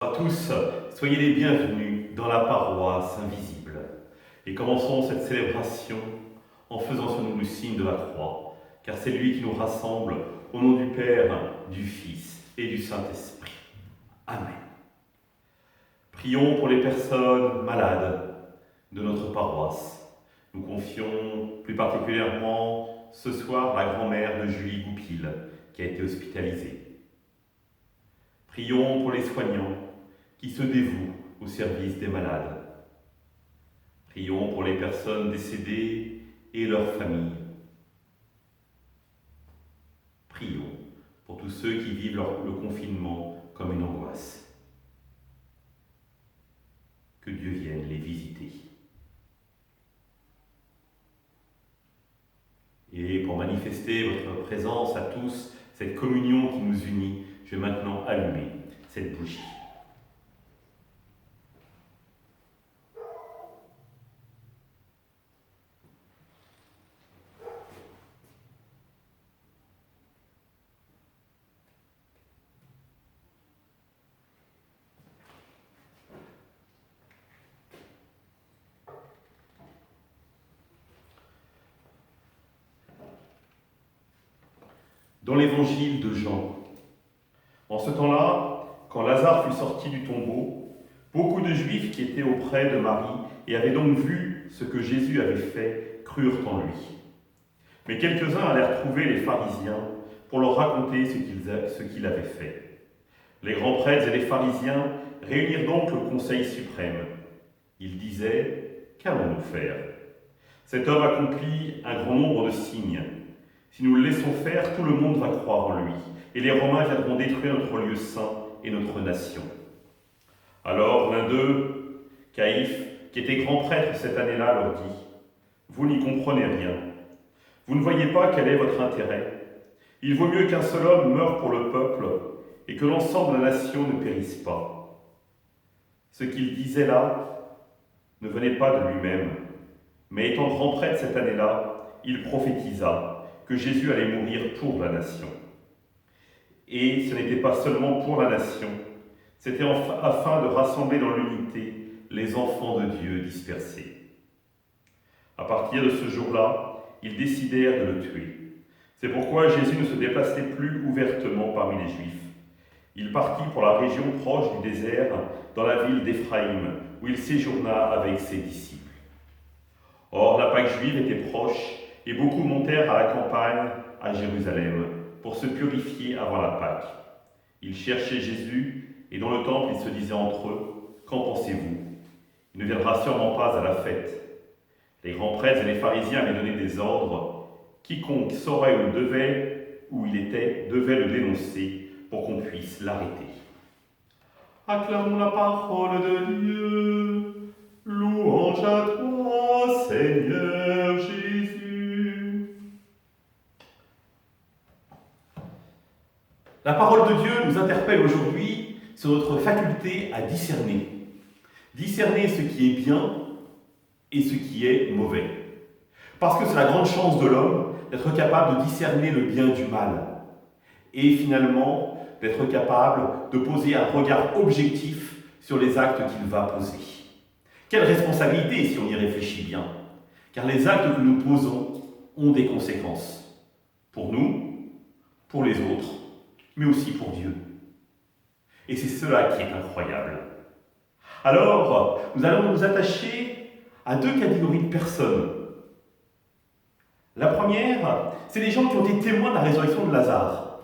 À tous, soyez les bienvenus dans la paroisse invisible. Et commençons cette célébration en faisant sur nous le signe de la croix, car c'est lui qui nous rassemble au nom du Père, du Fils et du Saint-Esprit. Amen. Prions pour les personnes malades de notre paroisse. Nous confions plus particulièrement ce soir la grand-mère de Julie Goupil, qui a été hospitalisée. Prions pour les soignants qui se dévouent au service des malades. Prions pour les personnes décédées et leurs familles. Prions pour tous ceux qui vivent le confinement comme une angoisse. Que Dieu vienne les visiter. Et pour manifester votre présence à tous, cette communion qui nous unit, je vais maintenant allumer cette bougie. Dans l'évangile de Jean, en ce temps-là, quand Lazare fut sorti du tombeau, beaucoup de Juifs qui étaient auprès de Marie et avaient donc vu ce que Jésus avait fait, crurent en lui. Mais quelques-uns allèrent trouver les pharisiens pour leur raconter ce qu'il avait fait. Les grands prêtres et les pharisiens réunirent donc le conseil suprême. Ils disaient : « Qu'allons-nous faire ? Cet homme accomplit un grand nombre de signes. Si nous le laissons faire, tout le monde va croire en lui, et les Romains viendront détruire notre lieu saint et notre nation. » Alors l'un d'eux, Caïphe, qui était grand prêtre cette année-là, leur dit : « Vous n'y comprenez rien. Vous ne voyez pas quel est votre intérêt. Il vaut mieux qu'un seul homme meure pour le peuple et que l'ensemble de la nation ne périsse pas. » Ce qu'il disait là ne venait pas de lui-même, mais étant grand prêtre cette année-là, il prophétisa que Jésus allait mourir pour la nation. Et ce n'était pas seulement pour la nation, c'était afin de rassembler dans l'unité les enfants de Dieu dispersés. À partir de ce jour-là, ils décidèrent de le tuer. C'est pourquoi Jésus ne se déplaçait plus ouvertement parmi les Juifs. Il partit pour la région proche du désert, dans la ville d'Éphraïm, où il séjourna avec ses disciples. Or, la Pâque juive était proche, et beaucoup montèrent à la campagne, à Jérusalem, pour se purifier avant la Pâque. Ils cherchaient Jésus, et dans le temple, ils se disaient entre eux : « Qu'en pensez-vous ? Il ne viendra sûrement pas à la fête. » Les grands prêtres et les pharisiens avaient donné des ordres. Quiconque saurait où il était devait le dénoncer pour qu'on puisse l'arrêter. Acclamons la parole de Dieu. Louange à toi, Seigneur Jésus. La parole de Dieu nous interpelle aujourd'hui sur notre faculté à discerner. Discerner ce qui est bien et ce qui est mauvais. Parce que c'est la grande chance de l'homme d'être capable de discerner le bien du mal. Et finalement, d'être capable de poser un regard objectif sur les actes qu'il va poser. Quelle responsabilité si on y réfléchit bien, car les actes que nous posons ont des conséquences. Pour nous, pour les autres, mais aussi pour Dieu. Et c'est cela qui est incroyable. Alors, nous allons nous attacher à deux catégories de personnes. La première, c'est les gens qui ont été témoins de la résurrection de Lazare.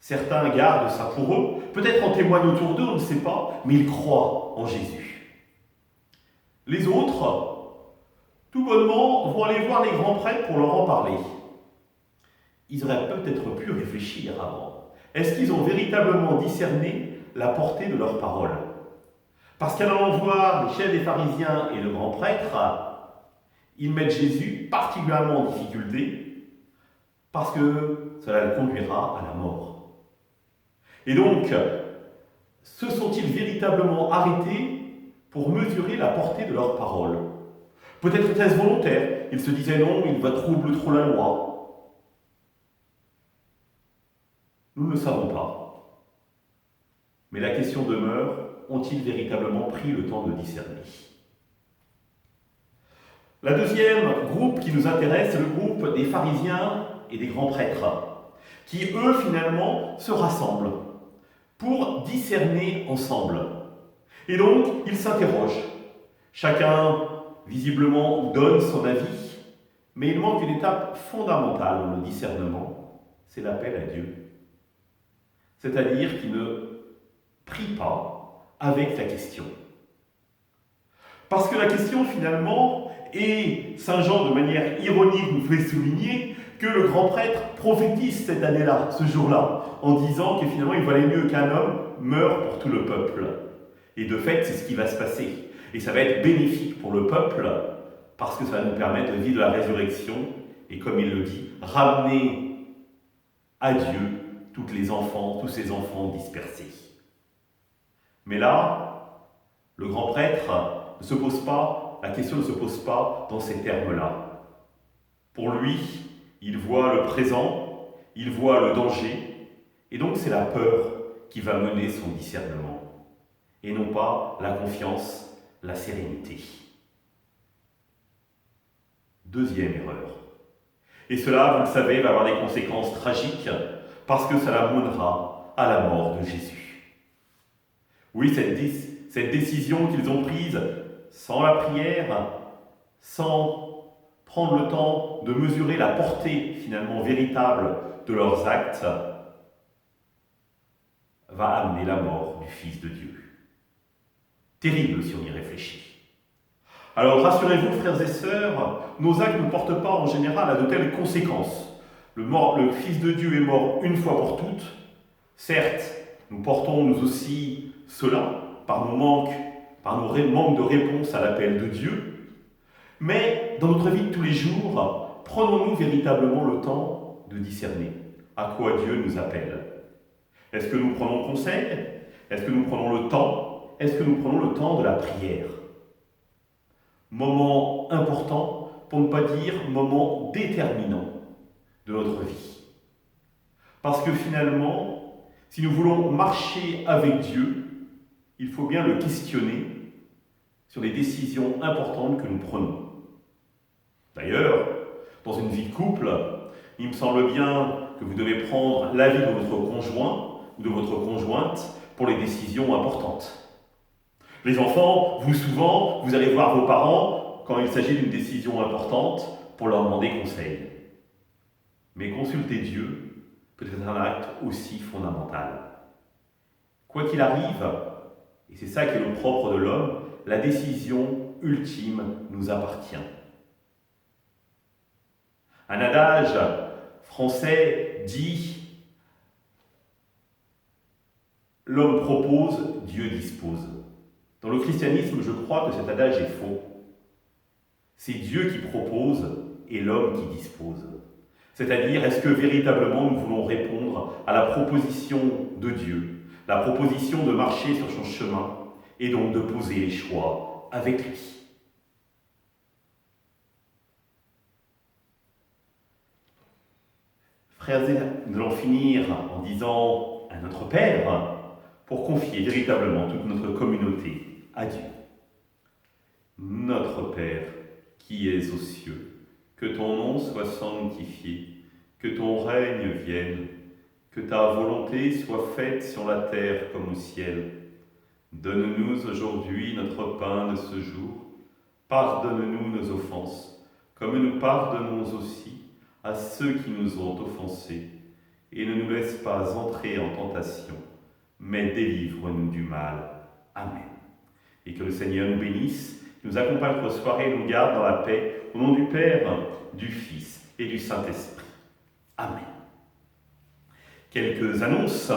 Certains gardent ça pour eux, peut-être en témoignent autour d'eux, on ne sait pas, mais ils croient en Jésus. Les autres, tout bonnement, vont aller voir les grands prêtres pour leur en parler. Ils auraient peut-être pu réfléchir avant. Est-ce qu'ils ont véritablement discerné la portée de leurs paroles ? Parce qu'en allant voir les chefs des pharisiens et le grand prêtre, ils mettent Jésus particulièrement en difficulté parce que cela le conduira à la mort. Et donc, se sont-ils véritablement arrêtés pour mesurer la portée de leurs paroles ? Peut-être était-ce volontaire, ils se disaient non, il va troubler trop la loi. Nous ne le savons pas. Mais la question demeure, ont-ils véritablement pris le temps de discerner? La deuxième groupe qui nous intéresse, c'est le groupe des pharisiens et des grands prêtres, qui eux finalement se rassemblent pour discerner ensemble. Et donc, ils s'interrogent. Chacun, visiblement, donne son avis, mais il manque une étape fondamentale dans le discernement, c'est l'appel à Dieu. C'est-à-dire qu'il ne prie pas avec la question. Parce que la question, finalement, et Saint Jean, de manière ironique, nous fait souligner que le grand prêtre prophétise cette année-là, ce jour-là, en disant que finalement, il valait mieux qu'un homme meure pour tout le peuple. Et de fait, c'est ce qui va se passer. Et ça va être bénéfique pour le peuple, parce que ça va nous permettre de vivre la résurrection, et comme il le dit, ramener à Dieu tous ces enfants dispersés. Mais là, le grand prêtre la question ne se pose pas dans ces termes-là. Pour lui, il voit le présent, il voit le danger, et donc c'est la peur qui va mener son discernement, et non pas la confiance, la sérénité. Deuxième erreur. Et cela, vous le savez, va avoir des conséquences tragiques, parce que ça l'amènera à la mort de Jésus. Oui, cette décision qu'ils ont prise sans la prière, sans prendre le temps de mesurer la portée finalement véritable de leurs actes, va amener la mort du Fils de Dieu. Terrible si on y réfléchit. Alors rassurez-vous, frères et sœurs, nos actes ne portent pas en général à de telles conséquences. Le Fils de Dieu est mort une fois pour toutes. Certes, nous portons nous aussi cela par nos manques de réponse à l'appel de Dieu. Mais dans notre vie de tous les jours, prenons-nous véritablement le temps de discerner à quoi Dieu nous appelle? Est-ce que nous prenons conseil? Est-ce que nous prenons le temps? Est-ce que nous prenons le temps de la prière? Moment important, pour ne pas dire moment déterminant de notre vie. Parce que finalement, si nous voulons marcher avec Dieu, il faut bien le questionner sur les décisions importantes que nous prenons. D'ailleurs, dans une vie de couple, il me semble bien que vous devez prendre l'avis de votre conjoint ou de votre conjointe pour les décisions importantes. Les enfants, vous allez voir vos parents quand il s'agit d'une décision importante pour leur demander conseil. Mais consulter Dieu peut être un acte aussi fondamental. Quoi qu'il arrive, et c'est ça qui est le propre de l'homme, la décision ultime nous appartient. Un adage français dit « L'homme propose, Dieu dispose ». Dans le christianisme, je crois que cet adage est faux. C'est Dieu qui propose et l'homme qui dispose. C'est-à-dire, est-ce que véritablement nous voulons répondre à la proposition de Dieu, la proposition de marcher sur son chemin et donc de poser les choix avec lui. Frères et sœurs, nous allons finir en disant à notre Père pour confier véritablement toute notre communauté à Dieu. Notre Père, qui es aux cieux, que ton nom soit sanctifié, que ton règne vienne, que ta volonté soit faite sur la terre comme au ciel. Donne-nous aujourd'hui notre pain de ce jour. Pardonne-nous nos offenses, comme nous pardonnons aussi à ceux qui nous ont offensés. Et ne nous laisse pas entrer en tentation, mais délivre-nous du mal. Amen. Et que le Seigneur nous bénisse, nous accompagne notre soirée et nous garde dans la paix, au nom du Père, du Fils et du Saint-Esprit. Amen. Quelques annonces.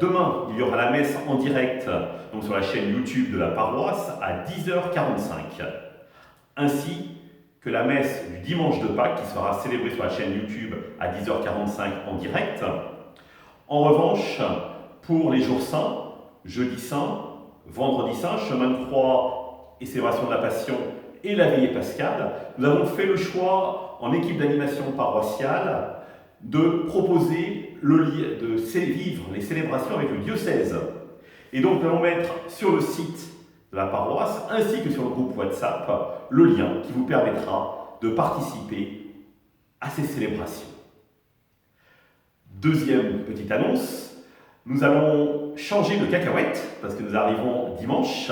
Demain, il y aura la messe en direct donc sur la chaîne YouTube de la paroisse à 10h45, ainsi que la messe du dimanche de Pâques qui sera célébrée sur la chaîne YouTube à 10h45 en direct. En revanche, pour les jours saints, jeudi saint, vendredi saint, chemin de croix et célébration de la Passion et la veillée pascale, nous avons fait le choix en équipe d'animation paroissiale de proposer vivre les célébrations avec le diocèse. Et donc nous allons mettre sur le site de la paroisse, ainsi que sur le groupe WhatsApp, le lien qui vous permettra de participer à ces célébrations. Deuxième petite annonce, nous allons changer de cacahuète, parce que nous arrivons dimanche.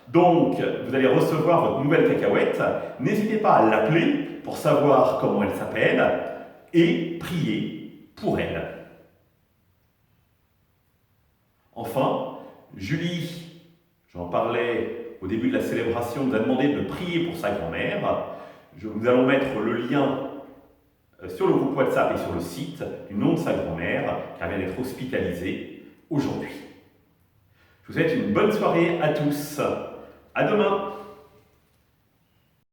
Donc, vous allez recevoir votre nouvelle cacahuète. N'hésitez pas à l'appeler pour savoir comment elle s'appelle et prier pour elle. Enfin, Julie, j'en parlais au début de la célébration, nous a demandé de prier pour sa grand-mère. Nous allons mettre le lien sur le groupe WhatsApp et sur le site du nom de sa grand-mère, car elle vient d'être hospitalisée aujourd'hui. Je vous souhaite une bonne soirée à tous. À demain!